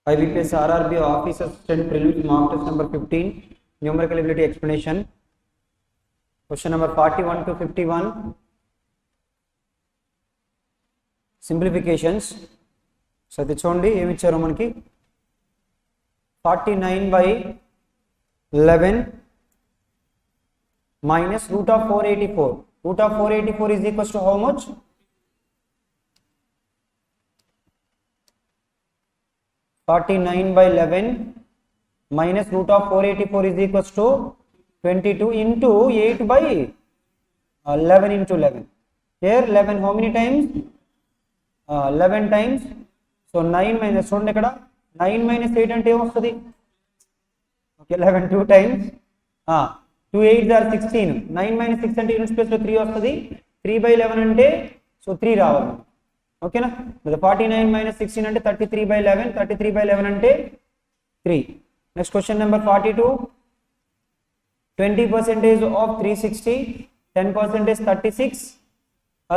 IBPS RRB Office Assistant Prelims Mock Test number 15 Numerical Ability Explanation. Question number 41 to 51 Simplifications. So అది చూడండి ఏమి ఇచ్చారో మనకి 49/11 minus root of 484. Root of 484 is equals to how much? 49/11 minus root of 484 is equals to 22 into 8/11 into 11. Here 11 how many times? 11 times. So 9 minus చూడండి ఇక్కడ 9 minus 8 అంటే ఏమొస్తుంది? Okay, 11 2 times. 2 8s are 16. 9 minus 6 అంటే unit place లో 3 వస్తుంది. 3/11 అంటే so 3 రావాలి. ఓకేనా? 49 minus 16 అంటే 33/11. 33/11 అంటే 3. Next question number 42. 20% of 360, 10% 36.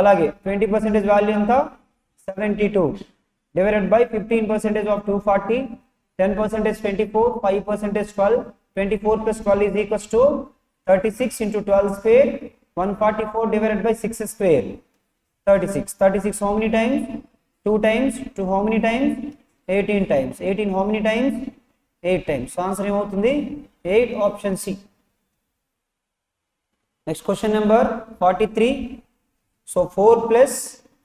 అలాగే 20% వాల్యూ ఎంత 72 divided by 15% of 240, 10% 24, 5% 12, 24 plus 12 is equals to 36 into 12 square, 144 divided by 6 square, 36. 36 how many times? 2 times. 2 how many times? 18 times. 18 how many times? 8 times. So answer ఏమవుతుంది 8, option C. Next question number 43. So 4 plus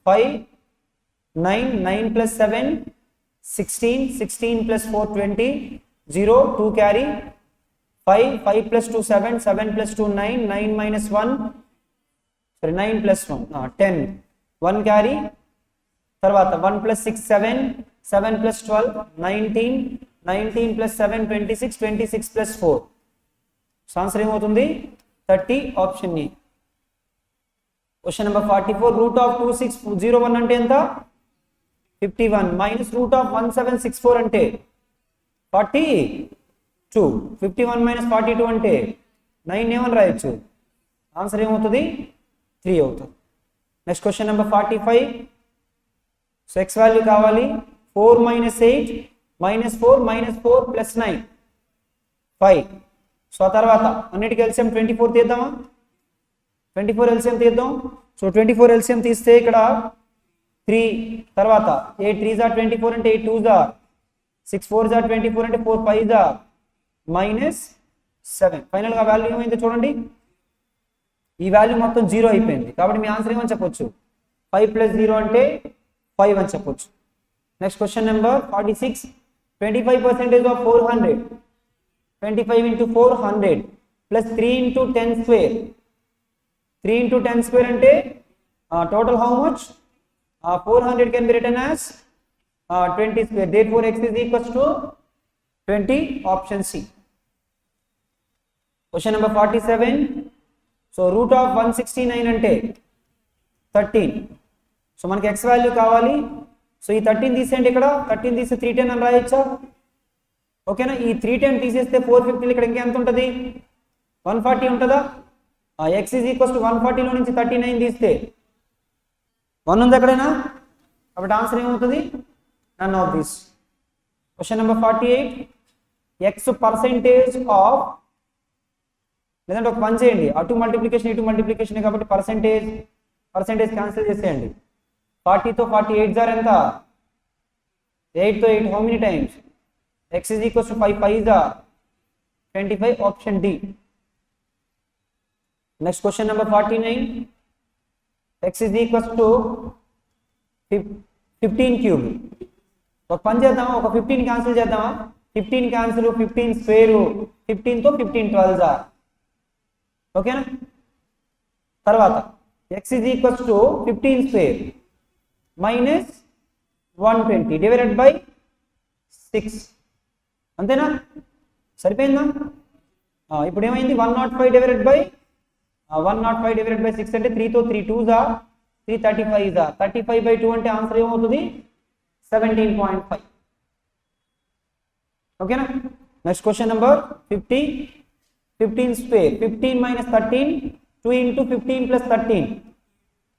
5, 9, 9 plus 7, 16, 16 plus 4, 20, 0, 2 carry, 5, 5 plus 2, 7, 7 plus 2, 9, 9 minus 1, sorry 9 plus 1, 10, 1 carry, తర్వాత 1 plus 6, 7, 7 plus 12, 19, 19 plus 7, 26, 26 plus 4. So answer ఏమవుతుంది 30, option E. Question number 44. Root of 2601 అంటే ఎంత 51 minus root of 1764 అంటే 42. 51 minus 42 అంటే 9 ఏమని రాయొచ్చు, answer ఏమవుతుంది 3 అవుతుంది. Next question number 45. So x value కావాలి 4 minus 8 minus 4 minus 4 plus 9 5. So ఆ తర్వాత అన్నిటికీ ఎల్సిఎం 24 తీద్దామా, 24 ఎల్సిఎం తీద్దాం. సో 24 ఎల్సిఎం తీస్తే ఇక్కడ 3 తర్వాత 8 3s are 24 అంటే 8 2s are 6 4s are 24 అంటే 4 5s are minus 7. ఫైనల్ గా వాల్యూ ఏమైందో చూడండి, ఈ వాల్యూ మొత్తం 0 అయిపోయింది. కాబట్టి మీ ఆన్సర్ ఏమని చెప్పొచ్చు 5 plus 0 అంటే 5 అని చెప్పొచ్చు. Next question number 46. 25% of 400, 25 into 400 plus 3 into 10 square. 3 into 10 square అంటే total how much? 400 can be written as 20 square. Therefore x is equals to 20, option C. Question number 47. So root of 169 అంటే 13. So మనకి x value కావాలి. So ఈ 13 తీసేయండి, ఇక్కడ 13 తీసి 310 అని రాయొచ్చా? ఓకేనా? ఈ 310 తీసేస్తే 450 ఇక్కడ ఇంకెంత ఉంటుంది 140 ఉంటుందా? x is equals to 140 లో నుంచి 39 తీస్తే 1 ఉంది ఎక్కడైనా, కాబట్టి ఆన్సర్ ఏమవుతుంది none of this. Question number 48. x percentage of, లేదంటే ఒక పని చేయండి, అటు మల్టిప్లికేషన్ ఇటు మల్టిప్లికేషన్ కాబట్టి పర్సెంటేజ్ క్యాన్సిల్ చేసేయండి. 40 తో 48 జార్ ఎంత, 8 తో 8 how many times, x is equals to 5 5s are 25, option D. Next question number 49. x is equals to 15 cube. ఒక పని చేద్దామా, ఒక 15 క్యాన్సిల్ చేద్దామా, 15 క్యాన్సిల్, 15 స్క్వేర్, 15 తో 15 12s are. ఓకేనా? తర్వాత x is equals to 15 square minus 120 divided by 6. అంతేనా? సరిపోయిందా? ఇప్పుడు ఏమైంది 105 divided by 105 divided by 6 అంటే 3 తో 3 2s are 335s are 35/2 అంటే ఆన్సర్ ఏమవుతుంది 17.5. ఓకేనా? Next question number 50. 15 square 15 minus 13, 2 into 15 plus 13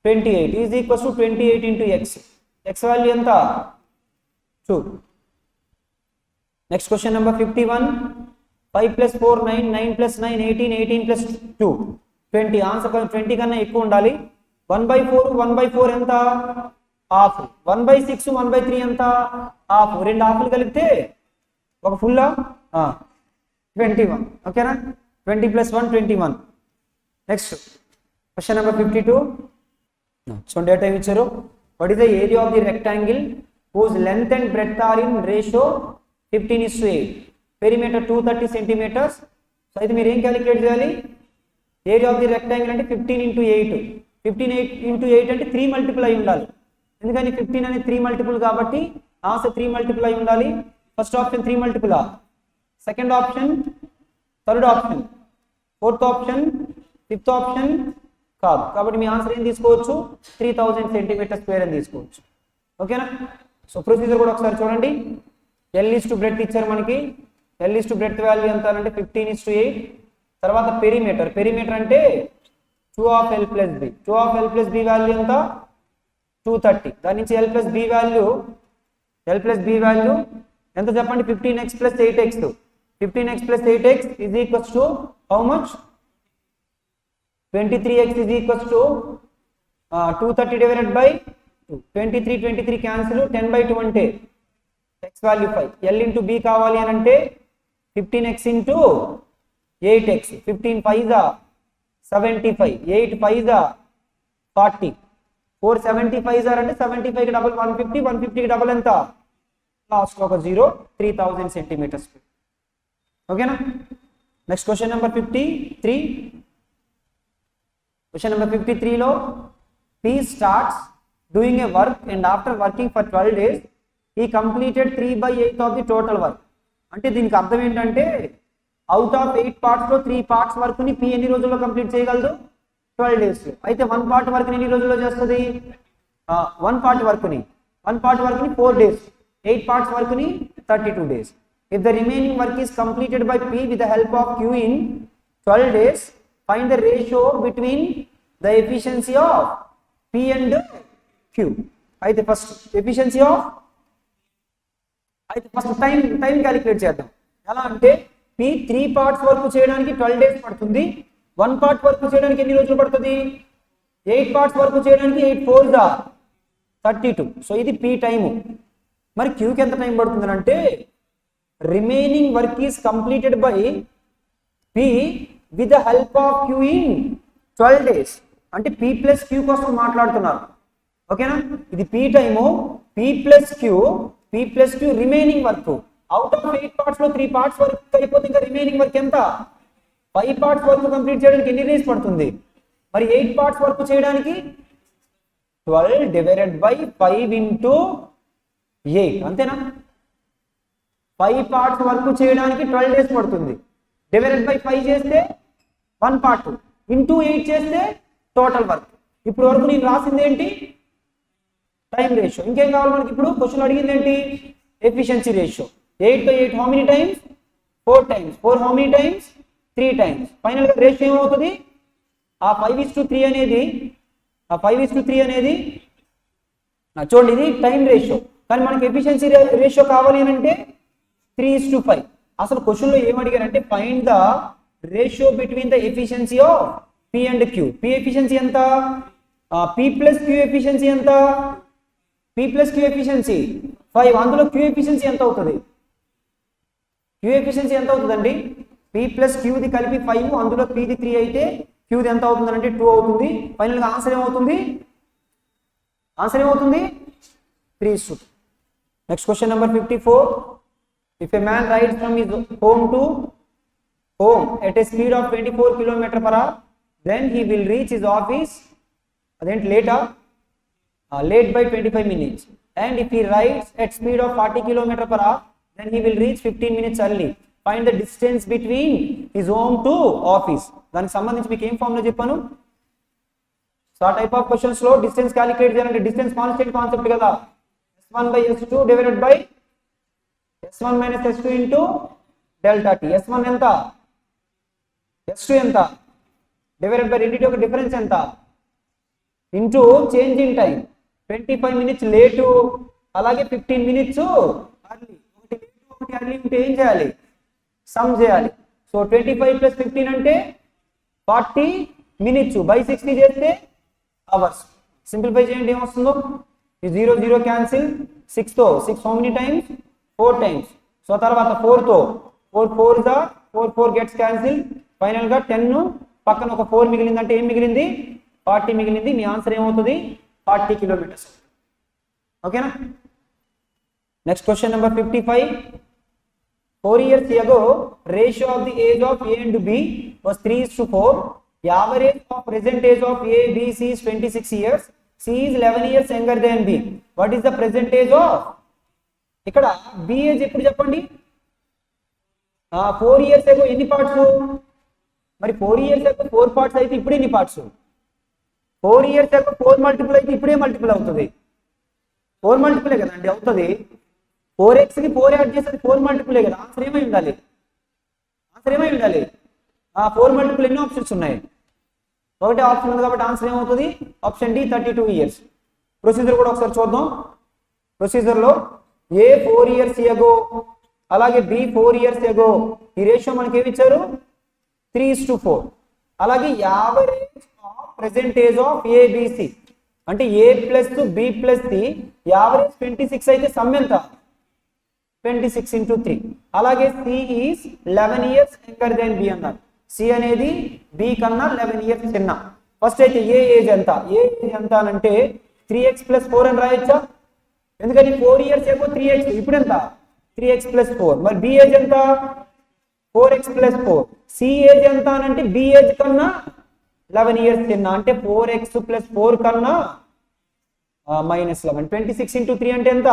28 is equals to 28 into x. x value ఎంత 2. Next question number 51. 5 + 4 9, 9 + 9 18, 18 + 2 20. ఆన్సర్ 20 కన్నా ఎక్కువ ఉండాలి. 1/4 1/4 ఎంత? హాఫ్. 1/6 1/3 ఎంత? హాఫ్. రెండు హాఫ్లు కలిపితే ఒక ఫుల్లా 21. ఓకేనా? 20 + 1 21. Next question number 52. So data ఇచ్చారు. What is the area of the rectangle whose length and breadth are in ratio 15:8? Perimeter 230 centimetres. So అయితే మీరు ఏం క్యాలిక్యులేట్ చేయాలి? ఏరియా ఆఫ్ ది రెక్టాంగిల్ అంటే 15 × 8. 15 × 8 అంటే 3 మల్టిపుల్ అయి ఉండాలి. ఎందుకని 15 అనేది 3 మల్టిపుల్ కాబట్టి ఆన్సర్ 3 మల్టిపుల్ అయి ఉండాలి. First option 3 multiple, second option, third option, fourth option, fifth option కాదు. కాబట్టి మీ ఆన్సర్ ఏం తీసుకోవచ్చు? 3000 సెంటీమీటర్ స్క్వేర్ అని తీసుకోవచ్చు. ఓకేనా? సో ప్రొసీజర్ కూడా ఒకసారి చూడండి. L బ్రెడ్త్ ఇచ్చారు మనకి. L బ్రెడ్త్ వాల్యూ ఎంత అంటే 15:8. తర్వాత పెరిమీటర్ అంటే 2 of L + B. 2 of L + B value ఎంత? 230. దాని నుంచి L + B వాల్యూ ఎంత చెప్పండి? 15x + 8x. 15x + 8x is equals to how much? 23x is equals to 230 divided by 2. 23 cancel. 10/2 అంటే x వాల్యూ 5. L × B కావాలి అని అంటే 15x × 8x. 15 5 75, 8 5 40, 4 75 అంటే 75 కి డబుల్ 150, 150 కి డబుల్ ఎంత? లాస్ట్ ఒక 0, 3000 సెంటీమీటర్స్. ఓకేనా? Next question number 53. Question number 53 లో P starts doing a work and after working for 12 days he completed 3/8 of the total work. అంటే దీనికి అర్థం ఏంటంటే అవుట్ ఆఫ్ 8 parts లో 3 parts వర్క్ ని P ఎన్ని రోజుల్లో కంప్లీట్ చేయగలదు? 12 days. అయితే 1 part వర్క్ ని ఎన్ని రోజుల్లో చేస్తుంది? 1 part వర్క్ ని 4 days. 8 parts వర్క్ ని 32 days. If the remaining work is completed by P with the help of Q in 12 days, find the ratio between the efficiency of P and Q. అయితే first efficiency of time calculate చేద్దాం. ఎలా అంటే P 3 parts work చేయడానికి 12 days పడుతుంది. 1 part work చేయడానికి ఎన్ని రోజులు పడుతుంది? 8 parts వర్క్ చేయడానికి 8 4 32. సో ఇది P టైము. మరి Qకి ఎంత టైం పడుతుంది అంటే remaining work is completed by P with the help of Q in 12 days. అంటే P + Q కోసం మాట్లాడుతున్నారు. ఓకేనా? ఇది P time, P + Q remaining work. Out of 8 parts లో 3 parts వర్క్ అయిపోతే ఇంకా రిమైనింగ్ వర్క్ ఎంత? 5 parts వర్క్ కంప్లీట్ చేయడానికి ఎన్ని డేస్ పడుతుంది? మరి 8 parts వర్క్ చేయడానికి 12 డివైడెడ్ బై 5 × 8. అంతేనా? 5 parts వర్క్ చేయడానికి 12 days పడుతుంది. డివైడెడ్ బై 5 చేస్తే 1 part, ఇంటూ 8 చేస్తే టోటల్ వర్క్. ఇప్పుడు వరకు నేను రాసింది ఏంటి? Time ratio. ఇంకేం కావాలి మనకి? ఇప్పుడు క్వశ్చన్ అడిగింది ఏంటి? Efficiency ratio. 8 తో 8 how many times? 4 times. 4 how many times? 3 times. Final గా రేషియో ఏమవుతుంది? ఆ 5:3 అనేది చూడండి, ఇది టైం రేషియో. కానీ మనకి ఎఫిషియన్సీ రేషియో కావాలి అని అంటే 3:5. అసలు క్వశ్చన్ లో ఏం అడిగారంటే find the ratio between the efficiency of P and Q. P efficiency ఎంత? P + Q ఎఫిషియన్సీ ఎంత? P + Q efficiency 5. అందులో Q ఎఫిషియన్సీ ఎంత అవుతుంది? Q ఎఫిషియన్సీ ఎంత అవుతుందండి? P + Q ది కలిపి 5, అందులో P ది 3 అయితే Q ది ఎంత అవుతుంది అంటే 2 అవుతుంది. ఫైనల్ గా ఆన్సర్ ఏమవుతుంది? 3:2. Next question number 54. If a man rides from his home to home at a speed of 24 km/h, then he will reach his office late by 25 minutes. And if he rides at speed of 40 km/h, then he will reach 15 minutes early. Find the distance between his home to office. దానికి సంబంధించి మీకు ఏం formula చెప్పాను? So ఆ type of questions లో distance calculate చేయాలంటే distance constant concept కదా. S1/S2 divided by S1 - S2 into delta T. S1 ఎంత? S2 ఎంత? డివైడెడ్ బై రెండింటి యొక్క డిఫరెన్స్ ఎంత? Into change in time. 25 minutes late, అలాగే 15 minutes అర్లీ. ఒకటి లేటు ఒకటి అర్లీ వాల్యూ ఉంటే ఏం చేయాలి, సమ్ చేయాలి. సో 25 + 15 అంటే 40 minutes బై 60 చేస్తే అవర్స్. సింప్లిఫై చేయండి ఏమొస్తుందో, ఈ 0 0 క్యాన్సిల్, 6 తో 6 how many times 4 times. So తర్వాత 4 తో 4 4 ద 4 4 గెట్స్ క్యాన్సిల్, ఫైనల్ గా 10 పక్కన ఒక 4 మిగిలింది అంటే ఏం మిగిలింది 40 మిగిలింది. మీ ఆన్సర్ ఏమవుతుంది 40 కిలోమీటర్స్. ఓకేనా. Next question number 55. 4 years ago, ratio of the age of A and B was 3:4. The average of present age of A, B, C is 26 years. C is 11 years younger than B. What is the present age of? ఇక్కడ B age ఎప్పుడు చెప్పండి. 4 years ago ఎన్ని parts, మరి 4 years ago 4 parts అయితే ఇప్పుడు ఎన్ని parts, 4 years ago 4 multiple అయితే ఇప్పుడే మల్టిపుల్ అవుతుంది. 4 మల్టిపులే కదండి అవుతుంది. 4x కి 4 యాడ్ చేస్తే 4 మల్టిపులే కదా. ఆన్సర్ ఏమై ఉండాలి, 4 మల్టిపుల్ ఎన్ని ఆప్షన్స్ ఉన్నాయి, ఒకటే ఆప్షన్ ఉంది కాబట్టి ఆన్సర్ ఏమవుతుంది ఆప్షన్ డి 32 years. ప్రొసీజర్ కూడా ఒకసారి చూద్దాం. ప్రొసీజర్లో ఏ 4 years ago అలాగే బి 4 years ago ఈ రేషియో మనకి ఏమి ఇచ్చారు 3:4. అలాగే average of present age of ABC అంటే A plus B plus C average 26 అయితే సమ్ ఎంత 26 × 3. అలాగే C is 11 years younger than B అన్నారు. సి అనేది బి కన్నా 11 years చిన్న. ఫస్ట్ అయితే ఏ ఏజ్ ఎంత, ఏ ఏజ్ ఎంత అంటే 3x + 4 అని రాయొచ్చా, ఎందుకని 4 years ago 3x ఇప్పుడు ఎంత 3x + 4. మరి బి ఏజ్ ఎంత 4x + 4. సి ఏజ్ ఎంత అంటే బి ఏజ్ కన్నా 11 years చిన్న అంటే 4x + 4 కన్నా -11. 26 × 3 అంటే ఎంత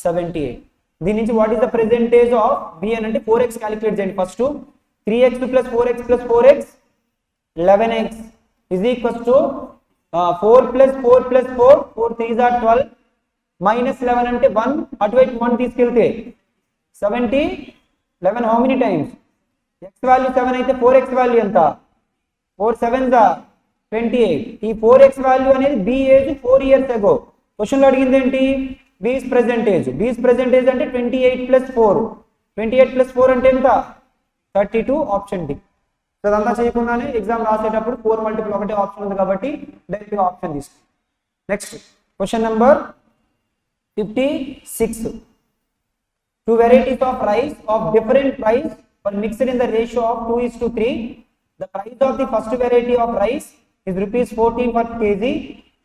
78. దీని నుంచి what is the percentage of B అని అంటే 4x క్యాలిక్యులేట్ చేయండి. First 3x + 4x + 4x 11x is equals to 4 + 4 + 4 4 3s are 12 -11 అంటే 1 అటువైపు 1 తీసుకెళ్తే 70 11 how many times x value 7 అయితే 4x వాల్యూ ఎంత 4 7s are 28. ఈ 4x వాల్యూ అనేది b age 4 years ago. Question లో అడిగింది ఏంటి b is present age. b is present age అంటే 28 + 4 28 + 4 అంటే ఎంత 32 ఆప్షన్ డి. సో అదంతా చేయకుండానే ఎగ్జామ్ రాసేటప్పుడు 4 మల్టిపుల్ ఒకటే ఆప్షన్ ఉంది కాబట్టి డైరెక్ట్ గా ఆప్షన్ తీసుకో. Next question number 56. 2 varieties of rice of different price were mixed in the ratio of 2:3. The price of the first variety of rice is ₹14 per kg,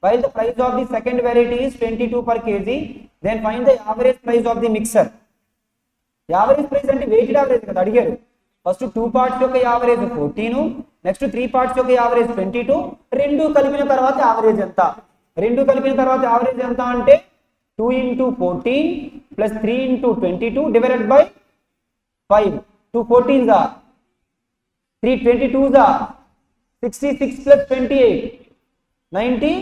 while the price of the second variety is 22 per kg. Then find the average price of the mixer. Average price అంటే weighted average కదా అడిగారు. First 2 parts యొక్క average 14, next 3 parts యొక్క average 22. రెండు కలిపిన తర్వాత average ఎంత, రెండు కలిపిన తర్వాత యావరేజ్ ఎంత అంటే 2 × 14 + 3 × 22 divided by 5. 2 14s are 3 22s are 66 + 28 90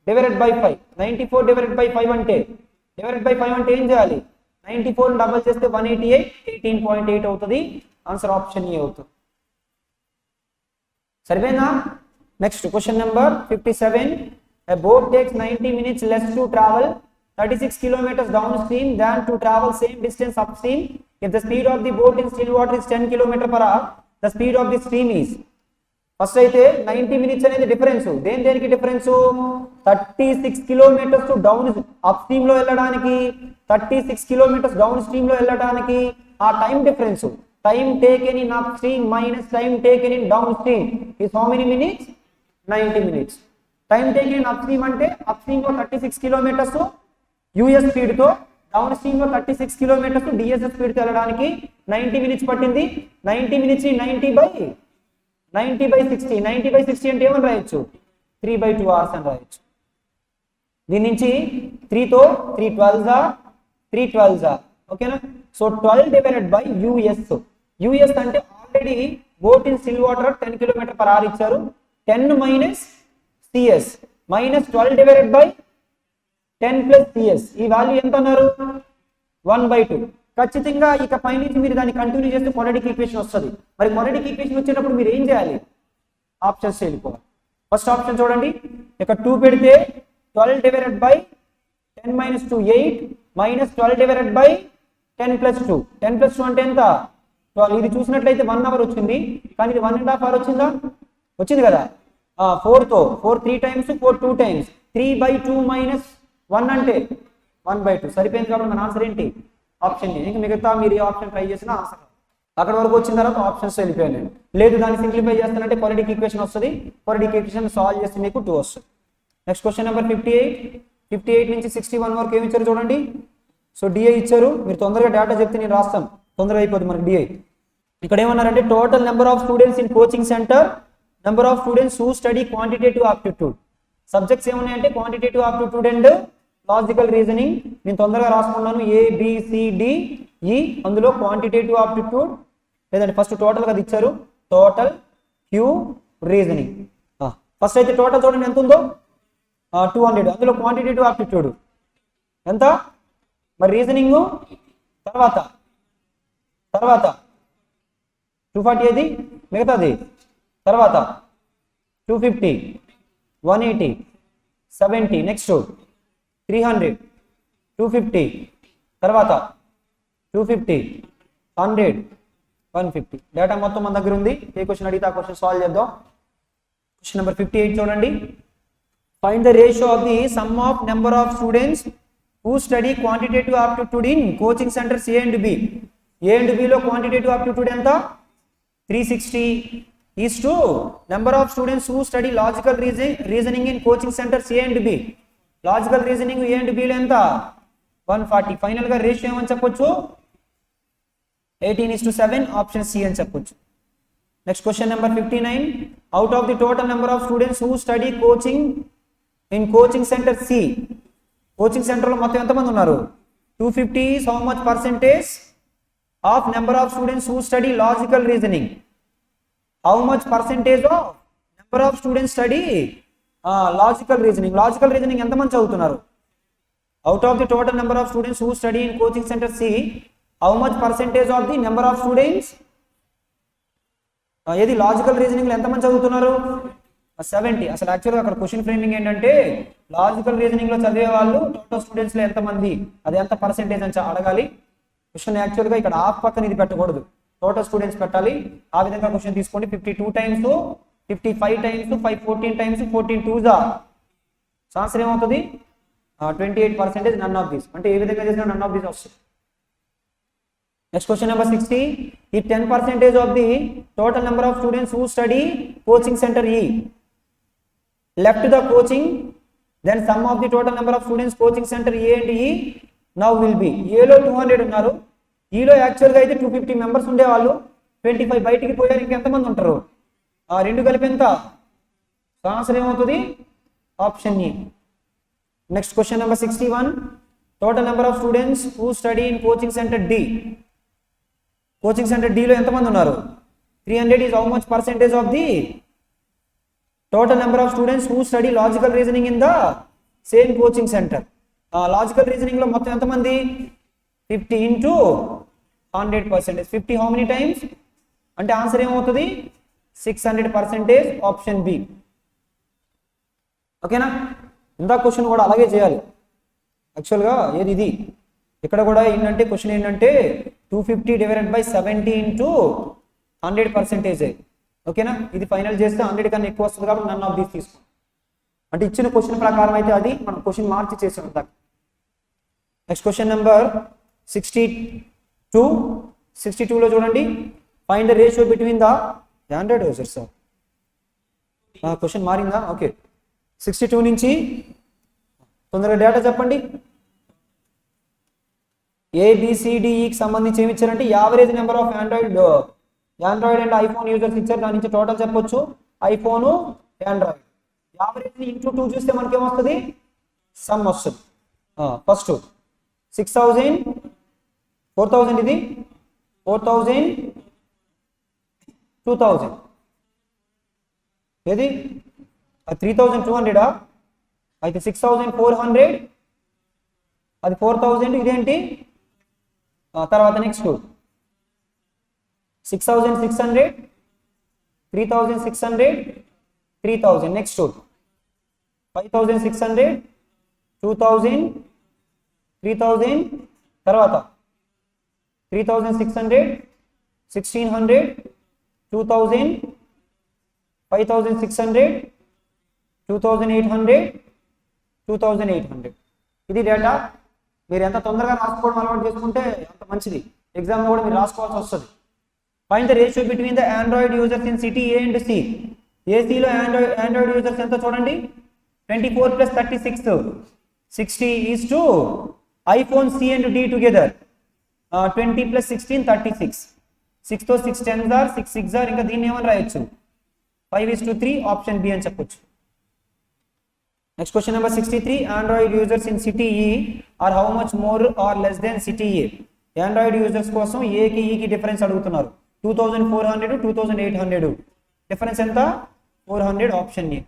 divided by 5. 94 divided by 5 అంటే డివైడెడ్ బై 5 అంటే ఏం చేయాలి 94 డబల్ చేస్తే 188 18.8 అవుతుంది. ఆన్సర్ ఆప్షన్ ఏ అవుతుంది. సరిపోయిందా. Next question number 57. A boat takes 90 minutes less to travel 36 kilometers downstream than to travel same distance upstream if the speed of the boat in still water is 10 km/h. The speed of the stream is. First అయితే 90 minutes అనేది difference. దేనికి difference 36 kilometers down up stream లో వెళ్ళడానికి 36 kilometers down stream లో వెళ్ళడానికి ఆ time difference. Time taken in up stream minus time taken in down stream is how many minutes 90 minutes. Time taken in up stream అంటే up stream లో 36 kilometers US speed తో, down stream లో 36 kilometers DSS speed తో వెళ్ళడానికి 90 minutes పట్టింది. 90 minutes ని 90/60 90/60 అంటే ఏమని రాయొచ్చు 3/2 hours అని రాయొచ్చు. దీని నుంచి 3 తో 3 12s are ఓకేనా. So 12 divided by US. US అంటే already boat in still water 10 km/h ఇచ్చారు. 10 minus CS minus 12 divided by 10 + CS ఈ వాల్యూ ఎంత అన్నారు 1/2. ఖచ్చితంగా ఇక పైనుంచి మీరు దాన్ని కంటిన్యూ చేస్తే క్వాడ్రాటిక్ ఈక్వేషన్ వస్తుంది. మరి క్వాడ్రాటిక్ ఈక్వేషన్ వచ్చేటప్పుడు మీరు ఏం చేయాలి ఆప్షన్స్ వెళ్ళిపోవాలి. ఫస్ట్ ఆప్షన్ చూడండి, ఇక 2 పెడితే 12 divided by 10 - 2 8 minus 12 divided by 10 + 2 10 + 2 అంటే ఎంత 12. ఇది చూసినట్లయితే 1 అవర్ వచ్చింది, కానీ ఇది 1.5 అవర్ వచ్చిందా, వచ్చింది కదా. 4తో 4 3 టైమ్స్ 4 2 టైమ్స్ 3/2 - 1 అంటే 1/2 సరిపోయింది. కాబట్టి మన ఆన్సర్ ఏంటి ఆప్షన్ ఏ. ఇంకా మిగతా మీరు ఏ ఆప్షన్ ట్రై చేసినా ఆన్సర్ అక్కడ వరకు వచ్చిన తర్వాత ఆప్షన్స్ వెళ్ళిపోయాను. లేదు దాన్ని సింప్లిఫై చేస్తానంటే క్వాడ్రాటిక్ ఈక్వేషన్ వస్తుంది, క్వాడ్రాటిక్ ఈక్వేషన్ సాల్వ్ చేస్తే మీకు 2 వస్తుంది. నెక్స్ట్ క్వశ్చన్ నెంబర్ 58 నుంచి 61 వరకు ఏమి ఇచ్చారు చూడండి. సో డిఐ ఇచ్చారు, మీరు తొందరగా డేటా చెప్తే నేను రాస్తాను, తొందరగా అయిపోతుంది మనకి డిఐ. ఇక్కడ ఏమన్నారంటే total number of students in coaching centre, number of students who study quantitative aptitude. Subjects ఏమున్నాయంటే quantitative aptitude and logical reasoning. నేను తొందరగా రాసుకున్నాను ABCDE, అందులో క్వాంటిటేటివ్ ఆప్టిట్యూడ్ లేదంటే ఫస్ట్ టోటల్ గా ఇచ్చారు, టోటల్ క్యూ రీజనింగ్. ఫస్ట్ అయితే టోటల్ చూడండి ఎంత ఉందో 200, అందులో క్వాంటిటేటివ్ ఆప్టిట్యూడ్ ఎంత, మరి రీజనింగ్ తర్వాత 240 ఏది మిగతాది, తర్వాత 250 180 70 నెక్స్ట్ 300 250 తర్వాత 250 100 150. డేటా మొత్తం మన దగ్గర ఉంది. ఏ క్వశ్చన్ అడిగితే ఆ క్వశ్చన్ సాల్వ్ చేద్దాం. క్వశ్చన్ నెంబర్ 58 చూడండి. Find the ratio of the some of number of students who study quantitative aptitude in coaching centres A and B. A and B లో క్వాంటిటేటివ్ ఆప్టిట్యూడ్ ఎంత 360 is to number of students who study logical reasoning in coaching centres A and B. Logical reasoning A and B లో ఎంత 140. Final గా ratio ఏమని చెప్పొచ్చు 18:7, option C అని చెప్పొచ్చు. Next question number 59. Out of the total number of students who study coaching in coaching centre C. Coaching centre లో మొత్తం ఎంతమంది ఉన్నారు 250. How much percentage of number of students who study logical reasoning. How much percentage of number of students study logical reasoning. Logical reasoning ఎంతమంది చదువుతున్నారు. Out of the total number of students who study in coaching centre C, how much percentage of the number of students ఏది logical reasoning లో ఎంతమంది చదువుతున్నారు 70. అసలు యాక్చువల్గా అక్కడ question framing ఏంటంటే లాజికల్ రీజనింగ్ లో చదివే వాళ్ళు టోటల్ స్టూడెంట్స్ లో ఎంతమంది, అది ఎంత పర్సెంటేజ్ అని అడగాలి. క్వశ్చన్ యాక్చువల్గా ఇక్కడ ఆఫ్ పక్కన ఇది పెట్టకూడదు, టోటల్ స్టూడెంట్స్ పెట్టాలి. ఆ విధంగా క్వశ్చన్ తీసుకోండి. 52 times 55 times 514 times 14 2s answer ఏమవుతుంది 28%. నన్ ఆఫ్ దీస్ అంటే ఏ విధంగా చేసినా నన్ ఆఫ్ దీస్ వస్తుంది. Next question number 60. ఈ 10% of the total number of students who study coaching centre E left the coaching, then sum of the total number of students coaching center A and E now will be. A లో 200 ఉన్నారు, E లో యాక్చువల్గా అయితే 250 members ఉండేవాళ్ళు, 25 బయటికి పోయారు, ఇంకెంతమంది ఉంటారు ఆ రెండు కలిపి ఎంత. ఆన్సర్ ఏమవుతుంది option E. Next question number 61. Total number of students who study in coaching centre D. Coaching centre D లో ఎంతమంది ఉన్నారు 300. Is how much percentage of the total number of students who study logical reasoning in the same coaching center. Logical reasoning లో మొత్తం ఎంతమంది 50 into 100%. 50 how many times అంటే answer ఏమవుతుంది 600%, option B. ఓకేనా. ఇందా క్వశ్చన్ కూడా అలాగే చేయాలి యాక్చువల్గా. ఏది ఇది ఇక్కడ కూడా ఏంటంటే క్వశ్చన్ ఏంటంటే 250 divided by 70 into 100%. ఓకేనా. ఇది ఫైనల్ చేస్తే 100 కన్నా ఎక్కువ వస్తుంది కాబట్టి నన్ ఆఫ్ దీస్ తీసుకోండి. అంటే ఇచ్చిన క్వశ్చన్ ప్రకారం అయితే అది మనం క్వశ్చన్ మార్చి చేసాం దాకా. నెక్స్ట్ క్వశ్చన్ నెంబర్ 62 లో చూడండి. Find the ratio between the 100 sir question మారిందా. ఓకే 62 నుంచి తొందరగా డేటా చెప్పండి. ABCDEకి సంబంధించి ఏమి ఇచ్చారంటే average number of Android and iPhone users ఇచ్చారు. దాని నుంచి టోటల్ చెప్పొచ్చు. ఐఫోన్ ఆండ్రాయిడ్ యావరేజ్ ఇంటూ 2 చూస్తే మనకి ఏమొస్తుంది సమ్ వస్తుంది. ఫస్ట్ 6000 4000 ఇది 4000 2000 ఏది 3200 అయితే 6400 అది 4000 ఇదేంటి తర్వాత నెక్స్ట్ 6600 3600 3000 నెక్స్ట్ 5600 2000 3000 తర్వాత 3600, 1600, 2000, 5600, 2800, 2800. ఇది డేటా. మీరు ఎంత తొందరగా రాసుకోవడం అలవాటు చేసుకుంటే అంత మంచిది. ఎగ్జామ్లో కూడా మీరు రాసుకోవాల్సి వస్తుంది. Find the ratio between the Android users in city A and C. ఏసీలో ఆండ్రాయిడ్ యూజర్స్ ఎంత చూడండి, 24 + 36, 60 is to iPhone C and D together 20 + 16, 36. 6తో 6 10s ఆర్ 6 6 ఆర్, ఇంకా దీన్ని ఏమని రాయొచ్చు, 5:3, ఆప్షన్ బి అని చెప్పొచ్చు. Next question number 63. Android users in city E are how much more or less than city A. Android users కోసం ఏకి ఈకి డిఫరెన్స్ అడుగుతున్నారు. 2400, 2800. డిఫరెన్స్ ఎంత, 400, option A.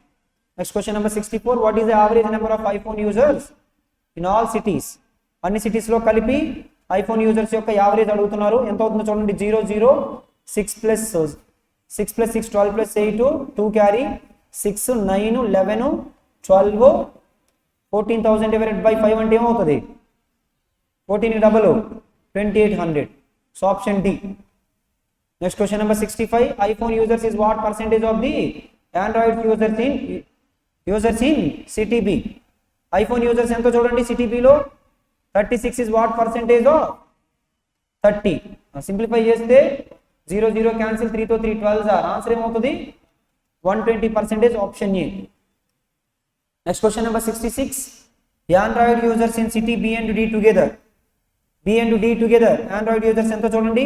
Next question number 64. What is the average number of iPhone users in all cities. అన్ని సిటీస్లో కలిపి iPhone users యొక్క average అడుగుతున్నారు. ఎంత అవుతుందో చూడండి, 0 0 6 + 6 + 6 12 + 8 2 క్యారీ 6 9 11 12 14,000 డివైడెడ్ బై 5 అంటే ఏమవుతుంది, 14 double 2800. So option D. Next question number 65. IPhone users is what percentage of the Android users in city B. IPhone users ఎంతో చూడండి సిటీ బిలో, 36 is what percentage of 30. Simplify చేస్తే 0 0 క్యాన్సిల్, 3తో 3 12s ఆర్. ఆన్సర్ ఏమవుతుంది, 120%, option A. Next question number 66. Android users in city B and D together. B and D together Android users ఎంతో చూడండి,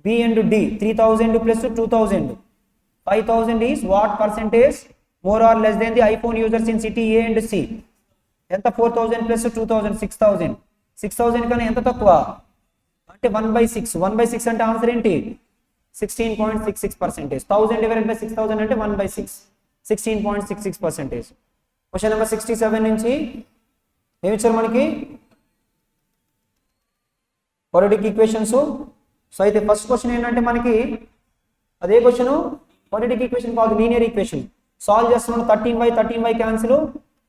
B and D 3000 + 2000, 5000 is what percentage more or less than the iPhone users in city A and C. ఎంత, 4000 + 2000, 6000. 6000 కన్నా ఎంత తక్కువ అంటే 1/6. 1/6 అంటే answer ఏంటి, 16.66%. 1000 divided by 6000 అంటే 1/6, 16.66%. క్వశ్చన్ నెంబర్ 67 నుంచి ఏమి ఇచ్చారు మనకి, క్వాడ్రాటిక్ ఈక్వేషన్స్. సో అయితే ఫస్ట్ క్వశ్చన్ ఏంటంటే మనకి అదే క్వశ్చన్, క్వాడ్రాటిక్ ఈక్వేషన్ కాదు, లీనియర్ ఈక్వేషన్. సాల్వ్ చేస్తున్నాం. 13y 13y cancel,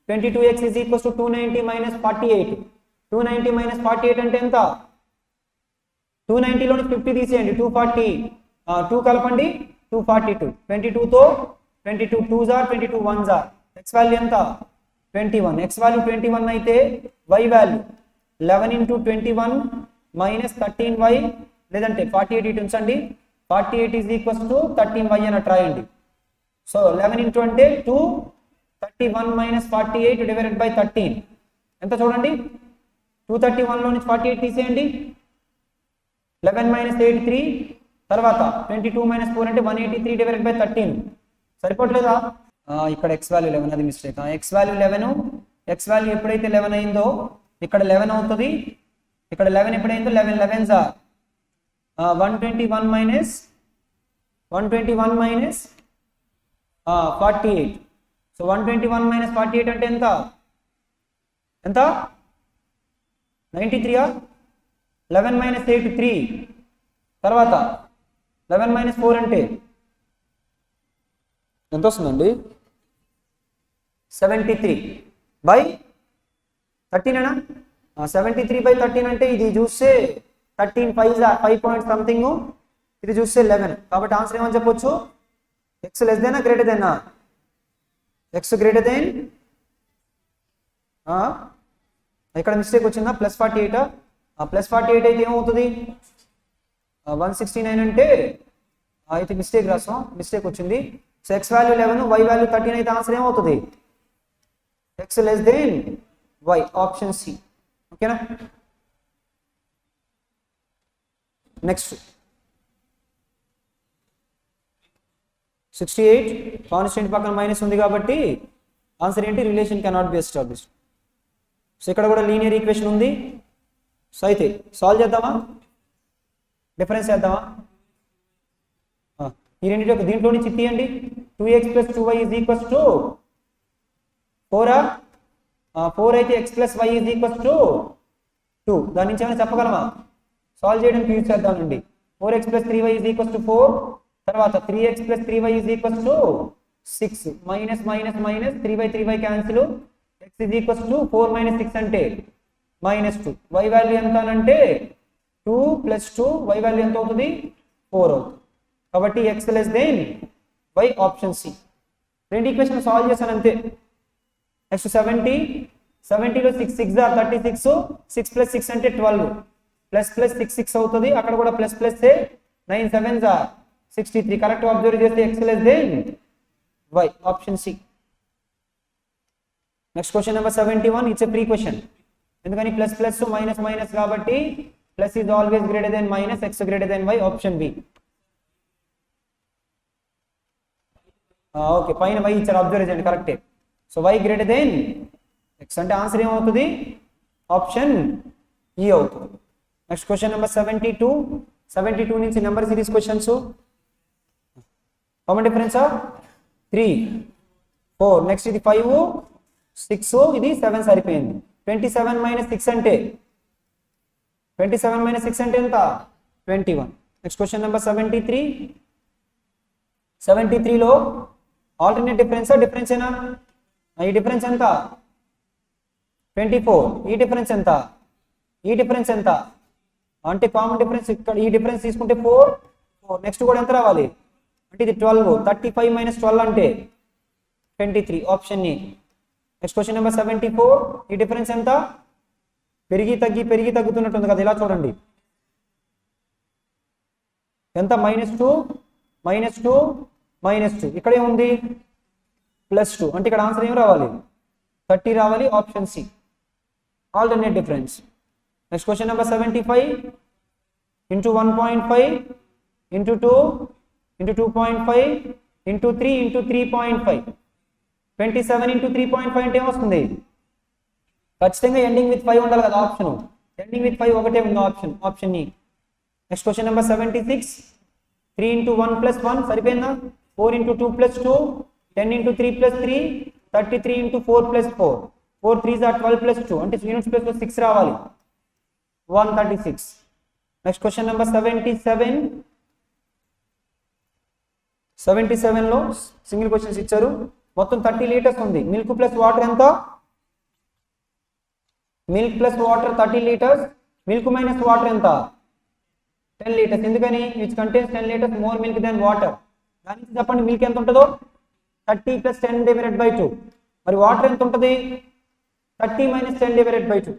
22x = 290 - 48. 290 - 48 అంటే ఎంత, 290లోని 50 తీసేయండి, 240. 2 కలపండి, 242. 22తో 22 2s are 22 1s are. X value ఎంత, 21. ఎక్స్ వాల్యూ 21 అయితే y వాల్యూ 11 × 21 - 13y, లేదంటే 48 ఇటు ఉంచండి. 48 = 13y అని రాయండి. సో 11 × అంటే 2, 31 - 48 డివైడెడ్ బై 13 ఎంత చూడండి, 231లో నుంచి 48 తీసేయండి. 11 - 8 3, తర్వాత 22 - 4 అంటే 183 డివైడెడ్ బై 13. సరిపోవట్లేదా, ఇక్కడ ఎక్స్ వాల్యూ 11, అది mistake. X value 11, X value ఎప్పుడైతే 11 అయిందో ఇక్కడ 11 అవుతుంది. ఇక్కడ 11 ఎప్పుడైందో 11 11s ఆర్ 121 - 48. సో 121 - 48 అంటే ఎంత, 93. 11 - 8 3, తర్వాత 11 - 4 అంటే ఎంత వస్తుందండి, 73 బై 13 అనా. 73 బై 13 అంటే ఇది చూస్తే 13 5 పాయింట్ సంథింగ్, ఇది చూస్తే 11. కాబట్టి ఆన్సర్ ఏమని చెప్పొచ్చు, X less then greater than, X greater than. ఇక్కడ మిస్టేక్ వచ్చిందా, +48. +48 అయితే ఏమవుతుంది, 169 అంటే అయితే మిస్టేక్ రాసాం, మిస్టేక్ వచ్చింది. So x value 11, y value 13 అయితే ఆన్సర్ ఏమవుతుంది, x less than y, option C. ఓకేనా. నెక్స్ట్ 68. కాన్స్టెంట్ పక్కన మైనస్ ఉంది కాబట్టి ఆన్సర్ ఏంటి, relation cannot be established. So ఇక్కడ కూడా లీనియర్ ఈక్వేషన్ ఉంది. సో అయితే సాల్వ్ చేద్దామా, డిఫరెన్స్ చేద్దామా. ఈ రెండింటి దీంట్లో నుంచి తీయండి. 2x + 2y = 4. 4 అయితే x + y = 2. దాని నుంచి ఏమైనా చెప్పగలమా, సాల్వ్ చేయడానికి యూజ్ చేద్దామండి. 4x + 3y = 4, తర్వాత 3x + 3y = 6. Minus 3/3y cancel, x = 4 - 6 అంటే -2. y వాల్యూ ఎంత అంటే 2 + 2 y వాల్యూ ఎంత అవుతుంది 4 అవుతుంది కాబట్టి x less than y option C రెండు ఈక్వేషన్ సాల్వ్ చేశాను అంతే నెక్స్ట్ 70 లో 6 6 ఆర్ 36 6 + 6 అంటే 12 ప్లస్ 6 6 అవుతుంది అక్కడ కూడా ప్లస్ ఏ 9 7 ఆర్ 63 కరెక్ట్ అబ్జర్వ్ చేస్తే x less than y option C next question number 71 it's a free question ఎందుకని ప్లస్ మైనస్ మైనస్ కాబట్టి plus is always greater than minus x greater than y option B okay పైన y ఇచ్చారు observe చేయండి కరెక్టే so y greater than x అంటే answer ఏమవుతుంది option E అవుతుంది next question number 72 నుంచి number series questions common difference 3 4 next ఇది 5 6 ఇది 7 సరిపోయింది 27 - 6 అంటే 27 - 6 అంటే ఎంత 21 నెక్స్ట్ క్వశ్చన్ నెంబర్ 73 లో ఆల్టర్నేట్ డిఫరెన్స్ ఏనా ఈ డిఫరెన్స్ ఎంత 24 ఈ డిఫరెన్స్ ఎంత అంటే కామన్ డిఫరెన్స్ ఇక్కడ ఈ డిఫరెన్స్ తీసుకుంటే 4 నెక్స్ట్ కూడా ఎంత రావాలి అంటే ఇది 12 35 - 12 అంటే 23 option A next question number 74 ఈ డిఫరెన్స్ ఎంత పెరిగి తగ్గుతున్నట్టుంది కదా ఇలా చూడండి ఎంత -2 ఇక్కడ ఏముంది +2 అంటే ఇక్కడ ఆన్సర్ ఏం రావాలి 30 రావాలి option C alternate difference next question number 75 into 1.5 into 2 into 2.5 into 3 into 3.5 27 into 3.5 అంటే ఏమొస్తుంది ఖచ్చితంగా ఎండింగ్ విత్ 5 ఉండాలి కదా ఆప్షన్ ఎండింగ్ విత్ 5 ఒకటే ఉంది ఆప్షన్ ఈ నెక్స్ట్ క్వశ్చన్ నెంబర్ 76 3 ఇంటూ 1 + 1 సరిపోయిందా 4 into 2 + 2 10 into 3 + 3 33 into 4 + 4 4 3s are 12 + 2 అంటే యూనిట్స్ ప్లేస్ లో 6 రావాలి 136 నెక్స్ట్ క్వశ్చన్ నెంబర్ 77 లో సింగిల్ క్వశ్చన్స్ ఇచ్చారు మొత్తం 30 లీటర్స్ ఉంది మిల్క్ ప్లస్ వాటర్ ఎంత milk plus water 30 litres milk minus water ఎంత 10 లీటర్స్ ఎందుకని which contains 10 litres more milk than water దాని నుంచి చెప్పండి మిల్క్ ఎంత ఉంటుందో 30 + 10/2 మరి వాటర్ ఎంత ఉంటుంది 30 - 10/2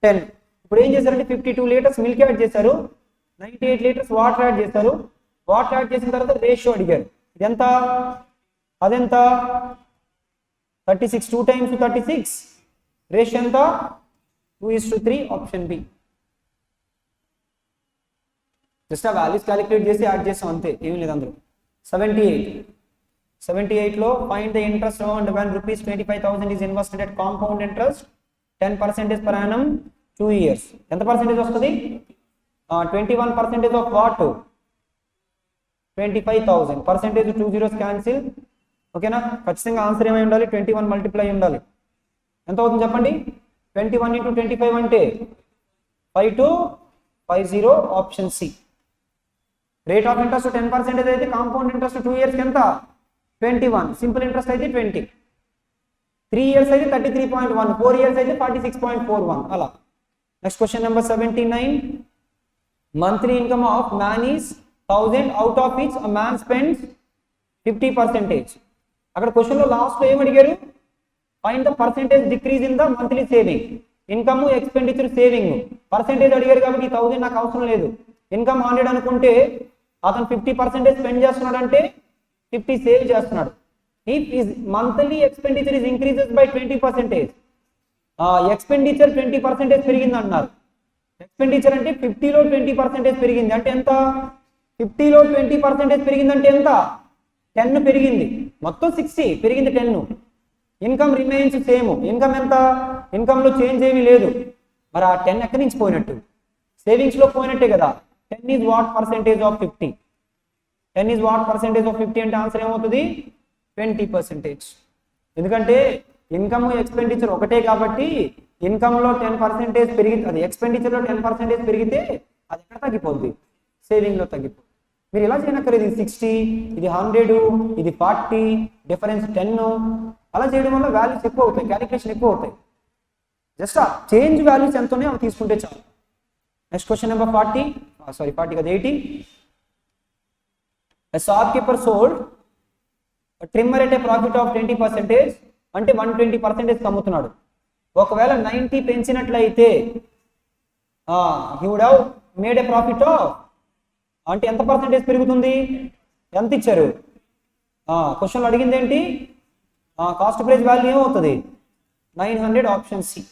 10 ఇప్పుడు ఏం చేశారంటే 52 లీటర్స్ మిల్క్ యాడ్ చేశారు 98 లీటర్స్ వాటర్ యాడ్ చేశారు వాటర్ యాడ్ చేసిన తర్వాత రేషియో అడిగారు ఇదెంత అదెంత 36 2 times 36 రేషియో ఎంత 2:3 ఆప్షన్ బి జస్ట్ ఆ వాల్యూస్ క్యాలిక్యులేట్ చేసి యాడ్ చేసాం అంతే ఏమీ లేదు అందులో 78 లో find the interest earned when ₹25,000 is invested at compound interest 10% per annum 2 years ఎంత పర్సెంటేజ్ వస్తుంది 21% of what 25,000 percentage 2 zeros cancel ఓకేనా ఖచ్చితంగా ఆన్సర్ ఏమై ఉండాలి 21 మల్టిప్లై ఉండాలి ఎంత అవుతుంది చెప్పండి 21 × 25 అంటే 5250 option C rate of interest 10% అయితే కాంపౌండ్ ఇంట్రెస్ట్ 2 years కి ఎంత 21 సింపుల్ ఇంట్రెస్ట్ అయితే 20 3 years అయితే 33.1 4 years అయితే 46.41 అలా next question number 79 monthly income of man is 1000 out of which a man spends 50%. అక్కడ క్వశ్చన్ లో లాస్ట్ లో ఏం అడిగారు find the percentage decrease in the monthly saving income expenditure saving percentage అడిగారు కాబట్టి 1000 నాకు అవసరం లేదు ఇన్కమ్ 100 అనుకుంటే అతను 50% స్పెండ్ చేస్తున్నాడు అంటే 50 సేవ్ చేస్తున్నాడు if his monthly expenditure is increases by 20% expenditure 20% పెరిగింది అన్నారు ఎక్స్పెండిచర్ అంటే 50 లో 20% పెరిగింది అంటే ఎంత 50 లో 20% పెరిగింది అంటే ఎంత 10 పెరిగింది మొత్తం 60 పెరిగింది 10 ఇన్కమ్ రిమైన్స్ సేమ్ ఇన్కమ్ ఎంత ఇన్కమ్ లో చేంజ్ ఏమీ లేదు మరి ఆ 10 ఎక్కడి నుంచి పోయినట్టు సేవింగ్స్ లో పోయినట్టే కదా 10 is what percentage of 50 10 is what percentage of 50 అంటే ఆన్సర్ ఏమవుతుంది 20% ఎందుకంటే ఇన్కమ్ ఎక్స్పెండిచర్ ఒకటే కాబట్టి ఇన్కమ్ లో 10% పెరిగి అది ఎక్స్పెండిచర్ లో 10% పెరిగితే అది ఎక్కడ తగ్గిపోద్ది సేవింగ్ లో తగ్గిపోద్ది మీరు ఇలా చేయనక్కర్లేదు ఇది 60 ఇది 100 ఇది 40 డిఫరెన్స్ 10 అలా చేయడం వల్ల వాల్యూస్ ఎక్కువ అవుతాయి క్యాలిక్యులేషన్ ఎక్కువ అవుతాయి జస్ట్ ఆ చేంజ్ వాల్యూస్ ఎంత ఉన్నాయో అవి తీసుకుంటే చాలు నెక్స్ట్ క్వశ్చన్ నెంబర్ 40 40 కదా 80. A shopkeeper sold a trimmer at a profit of 20%, అంటే 120% అమ్ముతున్నాడు. ఒకవేళ 90 పెంచినట్లయితే he would have made a profit of, అంటే ఎంత పర్సెంటేజ్ పెరుగుతుంది, ఎంత ఇచ్చారు క్వశ్చన్లో అడిగింది ఏంటి, కాస్ట్ ప్రైస్ వాల్యూ ఏమవుతుంది 900, ఆప్షన్ సి.